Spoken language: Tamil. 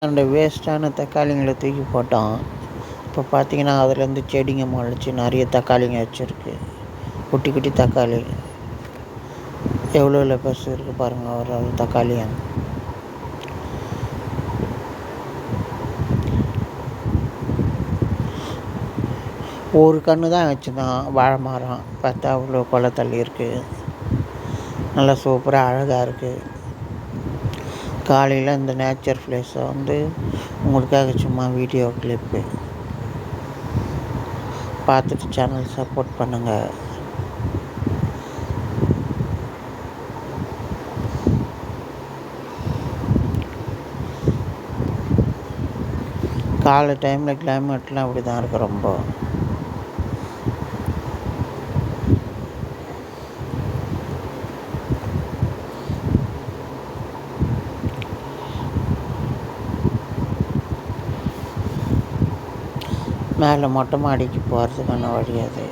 அந்த வேஸ்ட்டான தக்காளிங்களை தூக்கி போட்டோம். இப்போ பார்த்தீங்கன்னா அதுலேருந்து செடிங்க முளைச்சி நிறைய தக்காளிங்க வச்சுருக்கு. குட்டி குட்டி தக்காளி எவ்வளோ பெருசு இருக்குது பாருங்கள் ஒரு தக்காளி. ஒரு கன்று தான் வச்சுருந்தோம் வாழை மரம், பார்த்தா அவ்வளோ கொலை தள்ளி இருக்குது. நல்லா சூப்பராக அழகாக இருக்குது. காலையில் இந்த நேச்சர் ஃப்ளேஸை உங்களுக்காக சும்மா வீடியோ கிளிப்பு பார்த்துட்டு சேனல் சப்போர்ட் பண்ணுங்கள். காலை டைமில் கிளைமேட்லாம் அப்படி தான் இருக்குது. ரொம்ப மேலே மொட்டை மாடிக்கு போகிறதுக்கான வழி அது.